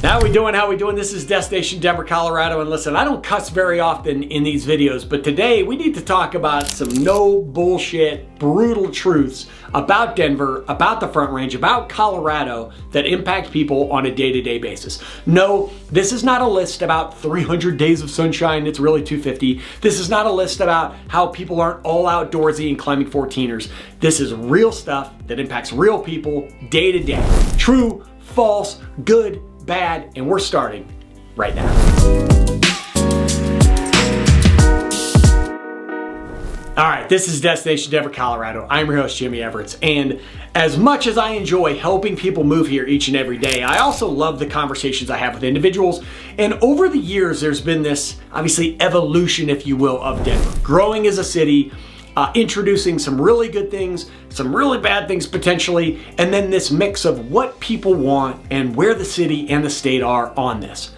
How we doing? How we doing? This is Destination Denver, Colorado. And listen, I don't cuss very often in these videos, but today we need to talk about some no bullshit, brutal truths about Denver, about the Front Range, about Colorado that impact people on a day-to-day basis. No, this is not a list about 300 days of sunshine. It's really 250. This is not a list about how people aren't all outdoorsy and climbing 14ers. This is real stuff that impacts real people day to day. True, false, good, bad, and we're starting right now. All right, this is Destination Denver, Colorado. I'm your host, Jimmy Everett, and as much as I enjoy helping people move here each and every day, I also love the conversations I have with individuals. And over the years, there's been this, obviously, evolution, if you will, of Denver. Growing as a city, introducing some really good things, some really bad things potentially, and then this mix of what people want and where the city and the state are on this.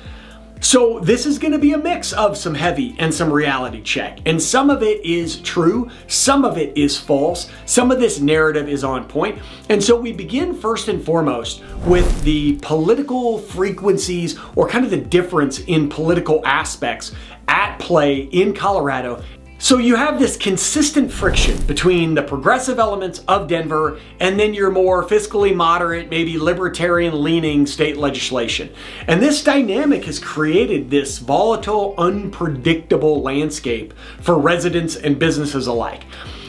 So this is going to be a mix of some heavy and some reality check. And some of it is true, some of it is false, some of this narrative is on point. And so we begin first and foremost with the political frequencies, or kind of the difference in political aspects at play in Colorado. So you have this consistent friction between the progressive elements of Denver and then your more fiscally moderate, maybe libertarian leaning state legislation. And this dynamic has created this volatile, unpredictable landscape for residents and businesses alike.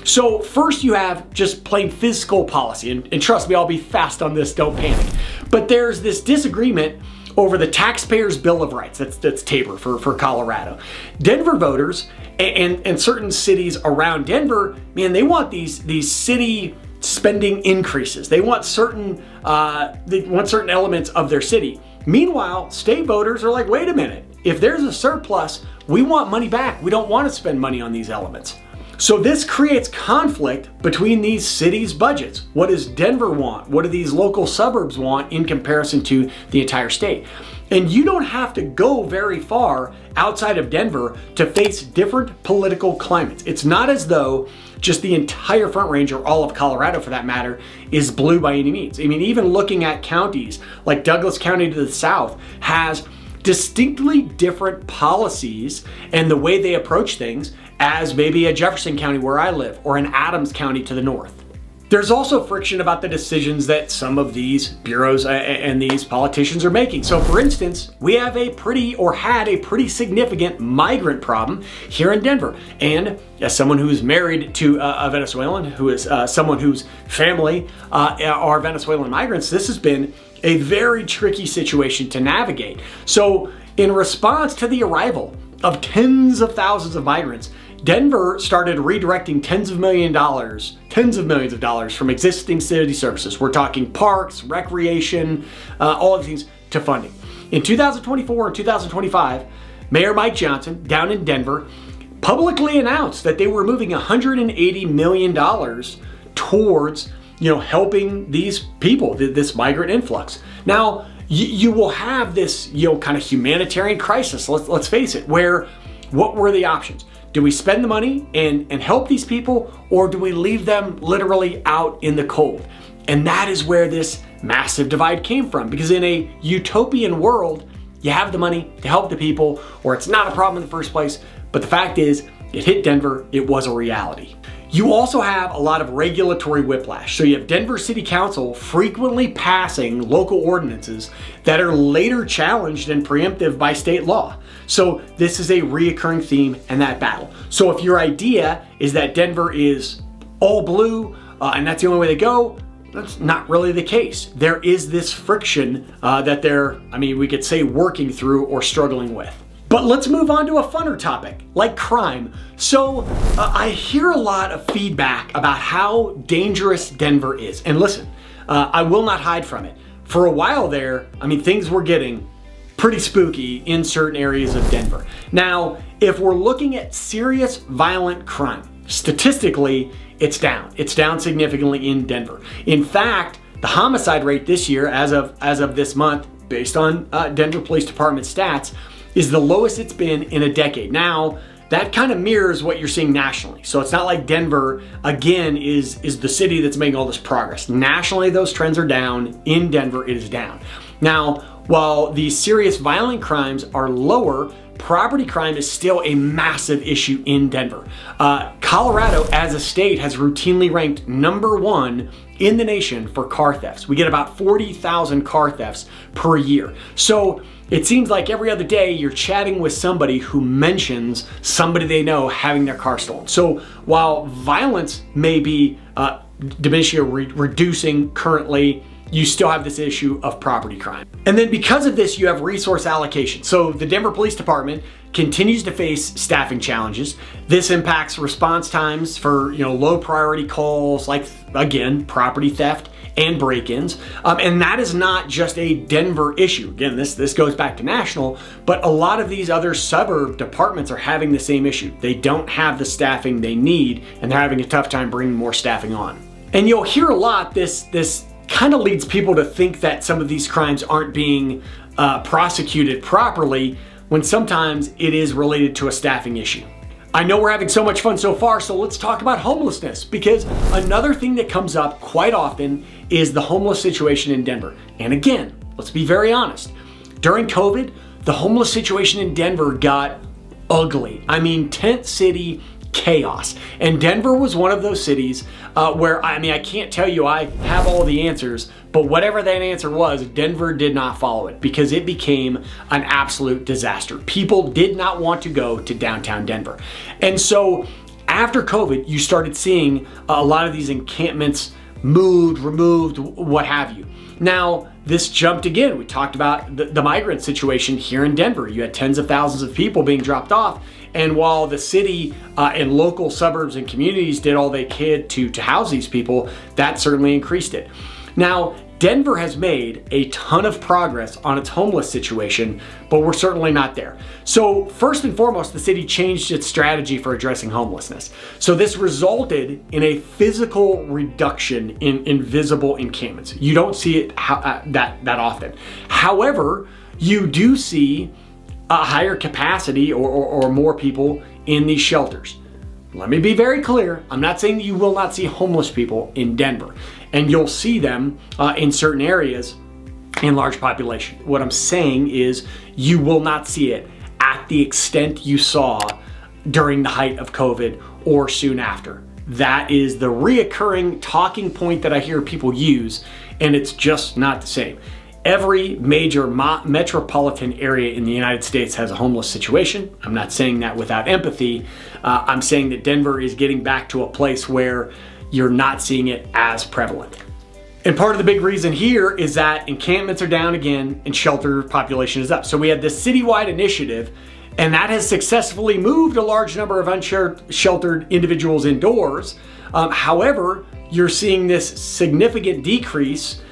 So first you have just plain fiscal policy, and trust me, I'll be fast on this, don't panic. But there's this disagreement over the Taxpayers' Bill of Rights. That's TABOR for Colorado. Denver voters and certain cities around Denver, man, they want these city spending increases. They want certain elements of their city. Meanwhile, state voters are like, wait a minute, if there's a surplus, we want money back. We don't want to spend money on these elements. So this creates conflict between these cities' budgets. What does Denver want? What do these local suburbs want in comparison to the entire state? And you don't have to go very far outside of Denver to face different political climates. It's not as though just the entire Front Range, or all of Colorado for that matter, is blue by any means. I mean, even looking at counties like Douglas County to the south has distinctly different policies and the way they approach things as maybe a Jefferson County where I live, or an Adams County to the north. There's also friction about the decisions that some of these bureaus and these politicians are making. So for instance, we have had a pretty significant migrant problem here in Denver. And as someone who's married to a Venezuelan, who is someone whose family are Venezuelan migrants, this has been a very tricky situation to navigate. So in response to the arrival of tens of thousands of migrants, Denver started redirecting tens of millions of dollars from existing city services. We're talking parks, recreation, all of these, to funding. In 2024 and 2025, Mayor Mike Johnson down in Denver publicly announced that they were moving $180 million towards helping these people, this migrant influx. Now, you will have this kind of humanitarian crisis, let's face it, where what were the options? Do we spend the money and help these people, or do we leave them literally out in the cold? And that is where this massive divide came from, because in a utopian world, you have the money to help the people, or it's not a problem in the first place. But the fact is, it hit Denver, it was a reality. You also have a lot of regulatory whiplash. So you have Denver City Council frequently passing local ordinances that are later challenged and preemptive by state law. So this is a reoccurring theme in that battle. So if your idea is that Denver is all blue and that's the only way to go, that's not really the case. There is this friction that we could say working through or struggling with. But let's move on to a funner topic, like crime. So I hear a lot of feedback about how dangerous Denver is. And listen, I will not hide from it. For a while there, things were getting pretty spooky in certain areas of Denver. Now, if we're looking at serious violent crime, statistically, it's down. It's down significantly in Denver. In fact, the homicide rate this year, as of this month, based on Denver Police Department stats, is the lowest it's been in a decade. Now, that kind of mirrors what you're seeing nationally. So it's not like Denver, again, is the city that's making all this progress. Nationally, those trends are down. In Denver, it is down. Now, while the serious violent crimes are lower, property crime is still a massive issue in Denver. Colorado as a state has routinely ranked #1 in the nation for car thefts. We get about 40,000 car thefts per year. So it seems like every other day you're chatting with somebody who mentions somebody they know having their car stolen. So while violence may be diminishing or reducing currently, you still have this issue of property crime. And then because of this, you have resource allocation. So the Denver Police Department continues to face staffing challenges. This impacts response times for low priority calls like, again, property theft and break-ins. And that is not just a Denver issue. Again, this goes back to national, but a lot of these other suburb departments are having the same issue. They don't have the staffing they need, and they're having a tough time bringing more staffing on. And you'll hear a lot, this kind of leads people to think that some of these crimes aren't being prosecuted properly, when sometimes it is related to a staffing issue. I know we're having so much fun so far, so let's talk about homelessness, because another thing that comes up quite often is the homeless situation in Denver. And again, let's be very honest. During COVID, the homeless situation in Denver got ugly. I mean, tent city chaos. And Denver was one of those cities where, I can't tell you I have all the answers, but whatever that answer was, Denver did not follow it because it became an absolute disaster. People did not want to go to downtown Denver. And so after COVID, you started seeing a lot of these encampments moved, removed, what have you. Now, this jumped again. We talked about the migrant situation here in Denver. You had tens of thousands of people being dropped off. And while the city and local suburbs and communities did all they could to house these people, that certainly increased it. Now, Denver has made a ton of progress on its homeless situation, but we're certainly not there. So first and foremost, the city changed its strategy for addressing homelessness. So this resulted in a physical reduction in invisible encampments. You don't see it that often. However, you do see a higher capacity or more people in these shelters. Let me be very clear. I'm not saying that you will not see homeless people in Denver, and you'll see them in certain areas in large population. What I'm saying is you will not see it at the extent you saw during the height of COVID or soon after. That is the reoccurring talking point that I hear people use, and it's just not the same. Every major metropolitan area in the United States has a homeless situation. I'm not saying that without empathy. I'm saying that Denver is getting back to a place where you're not seeing it as prevalent. And part of the big reason here is that encampments are down again and shelter population is up. So we had this citywide initiative, and that has successfully moved a large number of unsheltered individuals indoors. However, you're seeing this significant decrease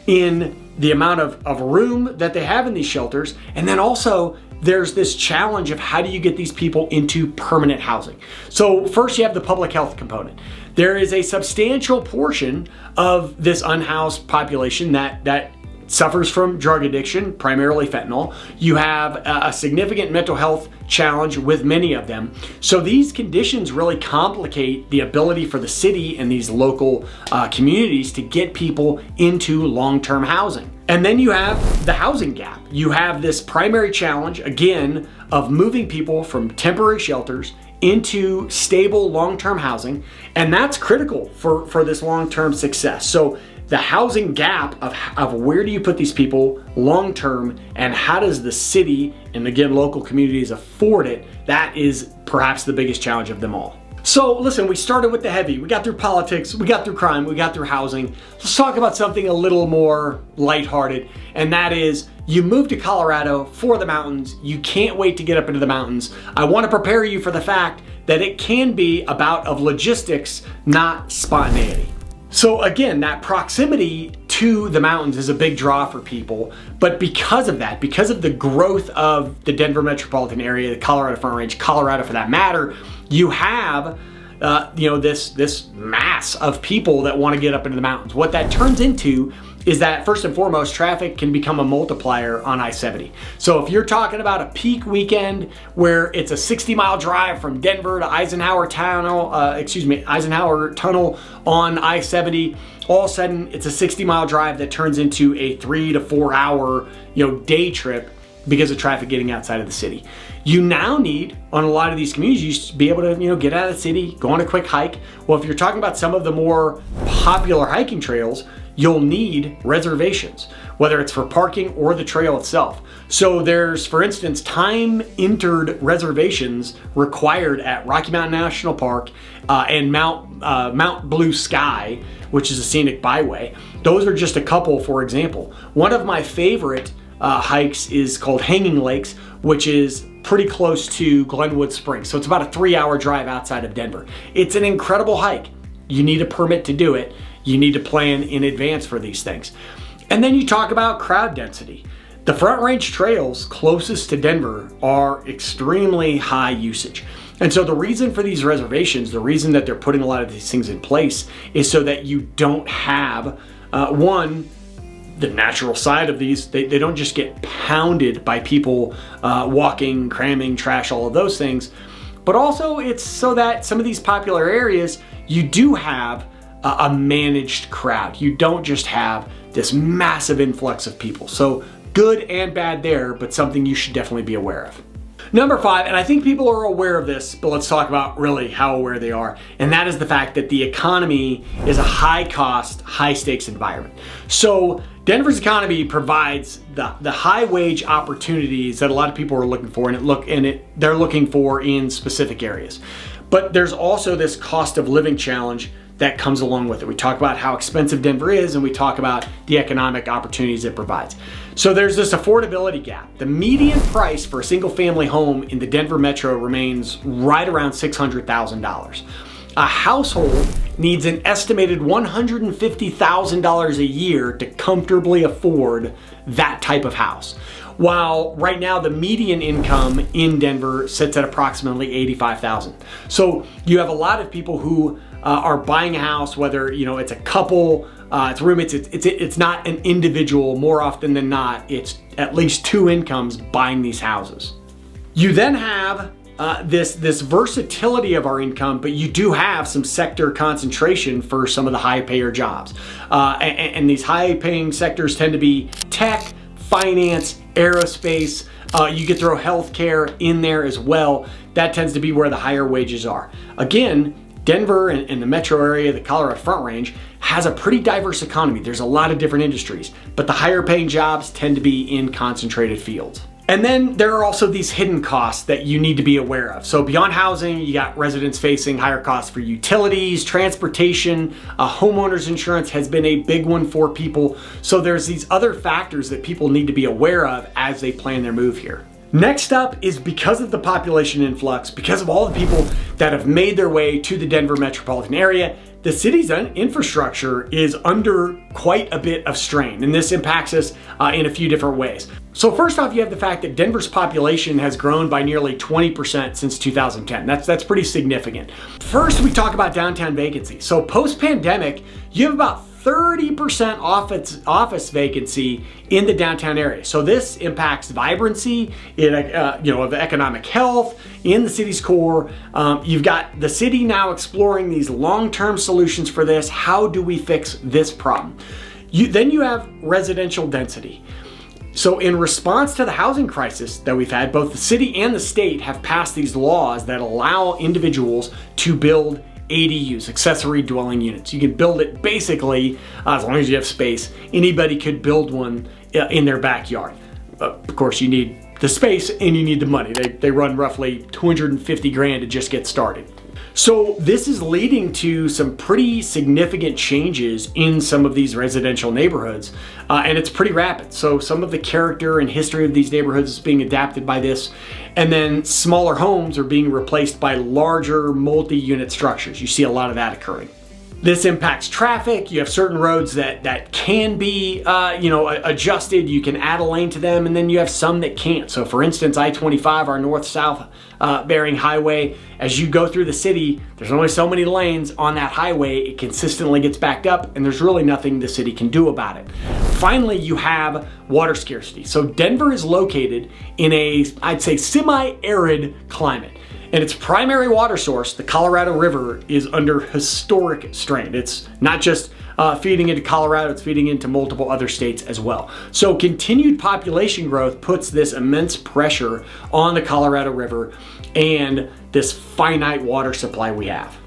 in the amount of room that they have in these shelters. And then also there's this challenge of how do you get these people into permanent housing? So first you have the public health component. There is a substantial portion of this unhoused population that suffers from drug addiction, primarily fentanyl. You have a significant mental health challenge with many of them. So these conditions really complicate the ability for the city and these local communities to get people into long-term housing. And then you have the housing gap. You have this primary challenge, again, of moving people from temporary shelters into stable long-term housing, and that's critical for this long-term success. So the housing gap of where do you put these people long-term and how does the city and again local communities afford it, that is perhaps the biggest challenge of them all. So listen, we started with the heavy. We got through politics, we got through crime, we got through housing. Let's talk about something a little more lighthearted, and that is you moved to Colorado for the mountains. You can't wait to get up into the mountains. I want to prepare you for the fact that it can be a bout of logistics, not spontaneity. So again, that proximity to the mountains is a big draw for people, but because of that, because of the growth of the Denver metropolitan area, the Colorado Front Range, Colorado for that matter, you have this mass of people that want to get up into the mountains. What that turns into is that first and foremost, traffic can become a multiplier on I-70. So if you're talking about a peak weekend where it's a 60-mile drive from Denver to Eisenhower Tunnel on I-70, all of a sudden it's a 60-mile drive that turns into a 3 to 4 hour, day trip because of traffic getting outside of the city. You now need, on a lot of these communities, you used to be able to, get out of the city, go on a quick hike. Well, if you're talking about some of the more popular hiking trails, you'll need reservations, whether it's for parking or the trail itself. So there's, for instance, time-entered reservations required at Rocky Mountain National Park and Mount Blue Sky, which is a scenic byway. Those are just a couple, for example. One of my favorite hikes is called Hanging Lakes, which is pretty close to Glenwood Springs. So it's about a 3-hour drive outside of Denver. It's an incredible hike. You need a permit to do it. You need to plan in advance for these things. And then you talk about crowd density. The Front Range trails closest to Denver are extremely high usage. And so the reason for these reservations, the reason that they're putting a lot of these things in place is so that you don't have, the natural side of these, they don't just get pounded by people walking, cramming, trash, all of those things. But also it's so that some of these popular areas, you do have a managed crowd. You don't just have this massive influx of people. So good and bad there, but something you should definitely be aware of. Number 5, and I think people are aware of this, but let's talk about really how aware they are, and that is the fact that the economy is a high-cost, high-stakes environment. So Denver's economy provides the high-wage opportunities that a lot of people are looking for, they're looking for in specific areas. But there's also this cost of living challenge that comes along with it. We talk about how expensive Denver is, and we talk about the economic opportunities it provides. So there's this affordability gap. The median price for a single family home in the Denver metro remains right around $600,000. A household needs an estimated $150,000 a year to comfortably afford that type of house. While right now the median income in Denver sits at approximately $85,000. So you have a lot of people who are buying a house, whether it's a couple, it's roommates, it's not an individual. More often than not, it's at least 2 incomes buying these houses. You then have this versatility of our income, but you do have some sector concentration for some of the high payer jobs. And these high paying sectors tend to be tech, finance, aerospace. You could throw healthcare in there as well. That tends to be where the higher wages are. Again, Denver and the metro area, the Colorado Front Range, has a pretty diverse economy. There's a lot of different industries, but the higher paying jobs tend to be in concentrated fields. And then there are also these hidden costs that you need to be aware of. So beyond housing, you got residents facing higher costs for utilities, transportation, homeowners insurance has been a big one for people. So there's these other factors that people need to be aware of as they plan their move here. Next up is because of the population influx, because of all the people that have made their way to the Denver metropolitan area, the city's infrastructure is under quite a bit of strain, and this impacts us in a few different ways. So first off, you have the fact that Denver's population has grown by nearly 20% since 2010. That's pretty significant. First, we talk about downtown vacancy. So post-pandemic, you have about 30% office vacancy in the downtown area. So this impacts vibrancy, of economic health in the city's core. You've got the city now exploring these long-term solutions for this. How do we fix this problem? Then you have residential density. So in response to the housing crisis that we've had, both the city and the state have passed these laws that allow individuals to build ADUs, accessory dwelling units. You can build it basically, as long as you have space, anybody could build one in their backyard. Of course, you need the space and you need the money. They run roughly $250,000 to just get started. So this is leading to some pretty significant changes in some of these residential neighborhoods, and it's pretty rapid. So some of the character and history of these neighborhoods is being adapted by this, and then smaller homes are being replaced by larger multi-unit structures. You see a lot of that occurring. This impacts traffic. You have certain roads that can be adjusted. You can add a lane to them, and then you have some that can't. So for instance, I-25, our north-south bearing highway, as you go through the city, there's only so many lanes on that highway. It consistently gets backed up, and there's really nothing the city can do about it. Finally, you have water scarcity. So Denver is located in a, I'd say, semi-arid climate. And its primary water source, the Colorado River, is under historic strain. It's not just feeding into Colorado, it's feeding into multiple other states as well. So continued population growth puts this immense pressure on the Colorado River and this finite water supply we have.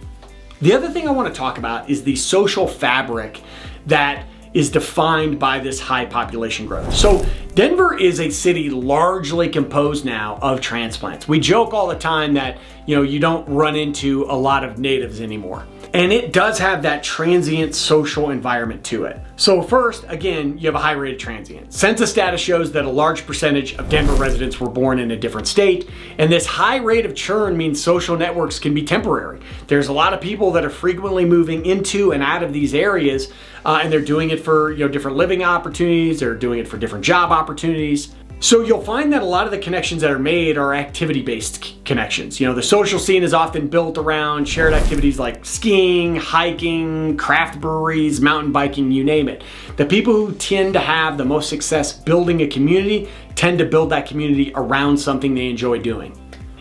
The other thing I want to talk about is the social fabric that is defined by this high population growth. So Denver is a city largely composed now of transplants. We joke all the time that, you don't run into a lot of natives anymore. And it does have that transient social environment to it. So first, again, you have a high rate of transient. Census data shows that a large percentage of Denver residents were born in a different state, and this high rate of churn means social networks can be temporary. There's a lot of people that are frequently moving into and out of these areas, and they're doing it for different living opportunities, they're doing it for different job opportunities. So you'll find that a lot of the connections that are made are activity-based connections. The social scene is often built around shared activities like skiing, hiking, craft breweries, mountain biking, you name it. The people who tend to have the most success building a community tend to build that community around something they enjoy doing.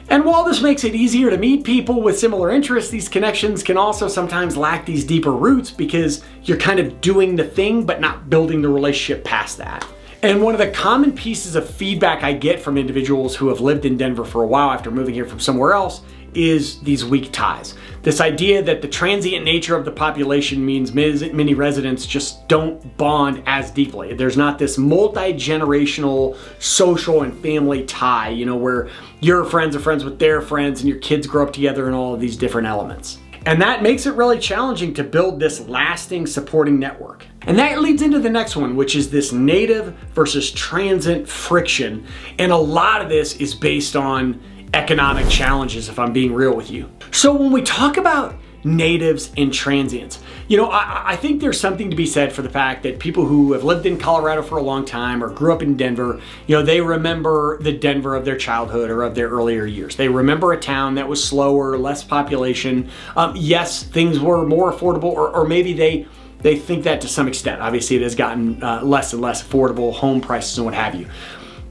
And while this makes it easier to meet people with similar interests, these connections can also sometimes lack these deeper roots because you're kind of doing the thing but not building the relationship past that. And one of the common pieces of feedback I get from individuals who have lived in Denver for a while after moving here from somewhere else is these weak ties. This idea that the transient nature of the population means many residents just don't bond as deeply. There's not this multi-generational social and family tie, where your friends are friends with their friends and your kids grow up together and all of these different elements. And that makes it really challenging to build this lasting supporting network. And that leads into the next one, which is this native versus transient friction. And a lot of this is based on economic challenges, if I'm being real with you. So when we talk about natives and transients, I think there's something to be said for the fact that people who have lived in Colorado for a long time or grew up in Denver, they remember the Denver of their childhood or of their earlier years. They remember a town that was slower, less population. Yes, things were more affordable, or maybe they think that to some extent. Obviously, it has gotten less and less affordable, home prices and what have you.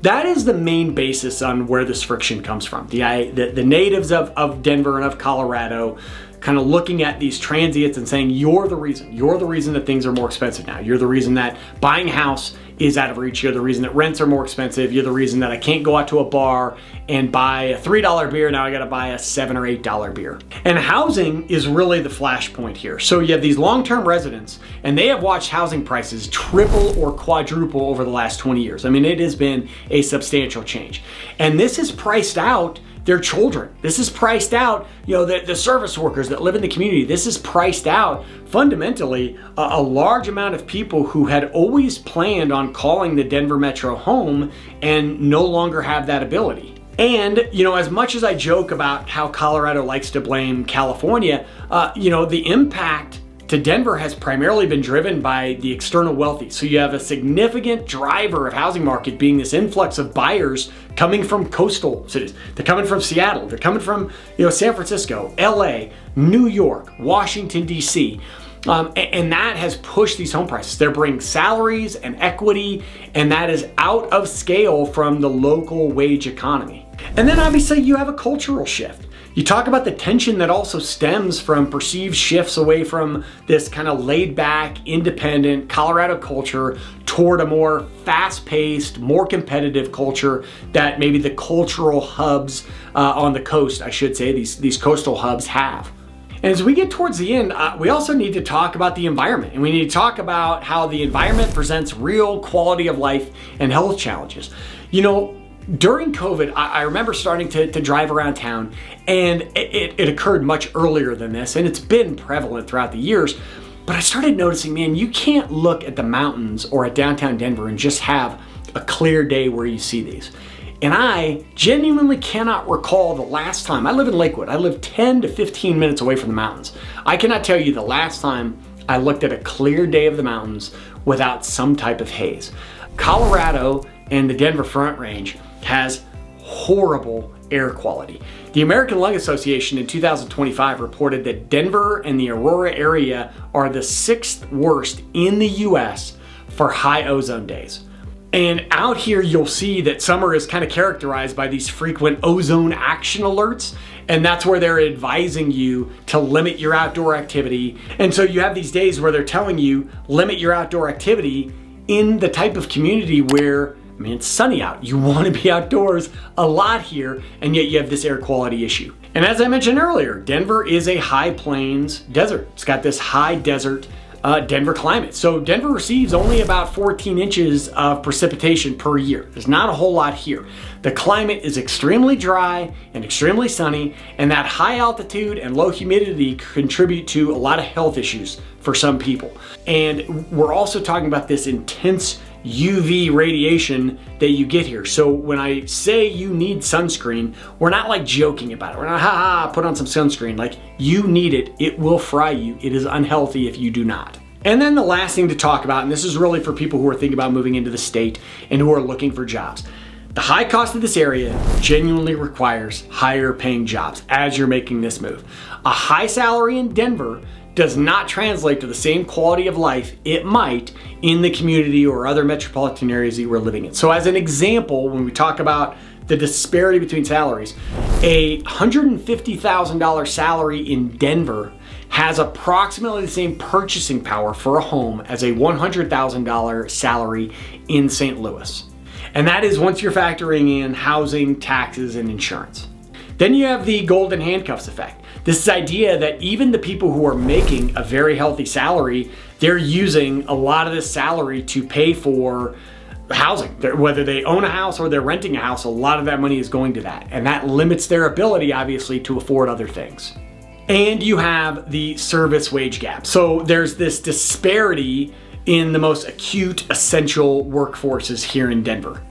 That is the main basis on where this friction comes from. The natives of Denver and of Colorado kind of looking at these transients and saying, you're the reason that things are more expensive now. You're the reason that buying a house is out of reach. You're the reason that rents are more expensive. You're the reason that I can't go out to a bar and buy a $3 beer. Now I got to buy a $7 or $8 beer. And housing is really the flashpoint here. So you have these long-term residents, and they have watched housing prices triple or quadruple over the last 20 years. I mean, it has been a substantial change. And this is priced out their children. This is priced out, the service workers that live in the community. This is priced out fundamentally a large amount of people who had always planned on calling the Denver metro home and no longer have that ability. And, as much as I joke about how Colorado likes to blame California, the impact to Denver has primarily been driven by the external wealthy. So you have a significant driver of housing market being this influx of buyers coming from coastal cities. They're coming from Seattle. They're coming from San Francisco, LA, New York, Washington, DC. And that has pushed these home prices. They're bringing salaries and equity, and that is out of scale from the local wage economy. And then obviously you have a cultural shift. You talk about the tension that also stems from perceived shifts away from this kind of laid back, independent Colorado culture toward a more fast-paced, more competitive culture that maybe the cultural hubs on the coast, I should say, these coastal hubs have. And as we get towards the end, we also need to talk about the environment, and we need to talk about how the environment presents real quality of life and health challenges. During COVID, I remember starting to drive around town, and it occurred much earlier than this, and it's been prevalent throughout the years. But I started noticing, man, you can't look at the mountains or at downtown Denver and just have a clear day where you see these. And I genuinely cannot recall the last time. I live in Lakewood. I live 10 to 15 minutes away from the mountains. I cannot tell you the last time I looked at a clear day of the mountains without some type of haze. Colorado and the Denver Front Range has horrible air quality. The American Lung Association in 2025 reported that Denver and the Aurora area are the 6th worst in the US for high ozone days. And out here, you'll see that summer is kind of characterized by these frequent ozone action alerts. And that's where they're advising you to limit your outdoor activity. And so you have these days where they're telling you, limit your outdoor activity in the type of community where, I mean, it's sunny out. You want to be outdoors a lot here, and yet you have this air quality issue. And as I mentioned earlier, Denver is a high plains desert. It's got this high desert Denver climate. So Denver receives only about 14 inches of precipitation per year. There's not a whole lot here. The climate is extremely dry and extremely sunny, and that high altitude and low humidity contribute to a lot of health issues for some people. And we're also talking about this intense UV radiation that you get here. So when I say you need sunscreen, we're not like joking about it. We're not, put on some sunscreen. Like, you need it. It will fry you. It is unhealthy if you do not. And then the last thing to talk about, and this is really for people who are thinking about moving into the state and who are looking for jobs. The high cost of this area genuinely requires higher paying jobs as you're making this move. A high salary in Denver does not translate to the same quality of life it might in the community or other metropolitan areas that you are living in. So as an example, when we talk about the disparity between salaries, a $150,000 salary in Denver has approximately the same purchasing power for a home as a $100,000 salary in St. Louis. And that is once you're factoring in housing, taxes, and insurance. Then you have the golden handcuffs effect. This idea that even the people who are making a very healthy salary, they're using a lot of this salary to pay for housing. Whether they own a house or they're renting a house, a lot of that money is going to that. And that limits their ability, obviously, to afford other things. And you have the service wage gap. So there's this disparity in the most acute essential workforces here in Denver.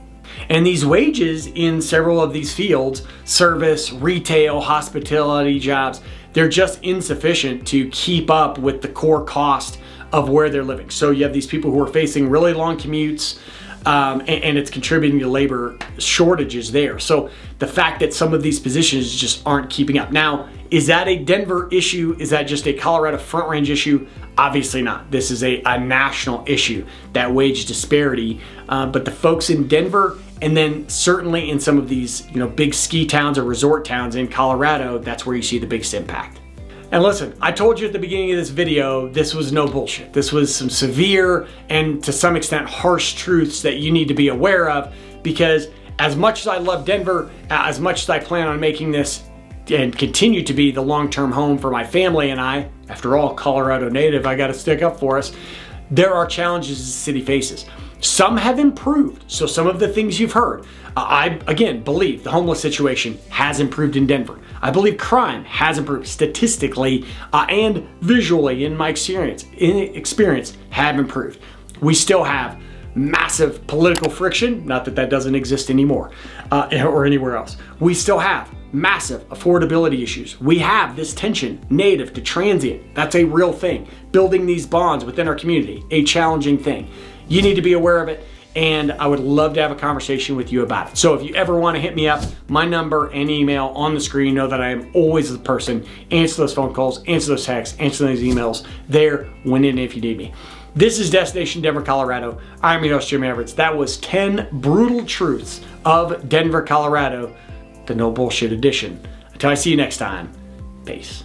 And these wages in several of these fields, service, retail, hospitality jobs, they're just insufficient to keep up with the core cost of where they're living. So you have these people who are facing really long commutes, and it's contributing to labor shortages there. So the fact that some of these positions just aren't keeping up. Now, is that a Denver issue? Is that just a Colorado Front Range issue? Obviously not. This is a national issue, that wage disparity. But the folks in Denver, and then certainly in some of these, big ski towns or resort towns in Colorado, that's where you see the biggest impact. And listen, I told you at the beginning of this video, this was no bullshit. This was some severe and to some extent harsh truths that you need to be aware of, because as much as I love Denver, as much as I plan on making this and continue to be the long-term home for my family and I, after all, Colorado native, I gotta stick up for us, there are challenges the city faces. Some have improved. So some of the things you've heard, I, again, believe the homeless situation has improved in Denver. I believe crime has improved statistically and visually in my experience have improved. We still have massive political friction, not that that doesn't exist anymore or anywhere else. We still have massive affordability issues. We have this tension native to transient. That's a real thing. Building these bonds within our community, a challenging thing. You need to be aware of it, and I would love to have a conversation with you about it. So if you ever want to hit me up, my number and email on the screen, know that I am always the person. Answer those phone calls, answer those texts, answer those emails there when and if you need me. This is Destination Denver, Colorado. I'm your host, Jimmy Everett. That was 10 brutal truths of Denver, Colorado, the no bullshit edition. Until I see you next time, peace.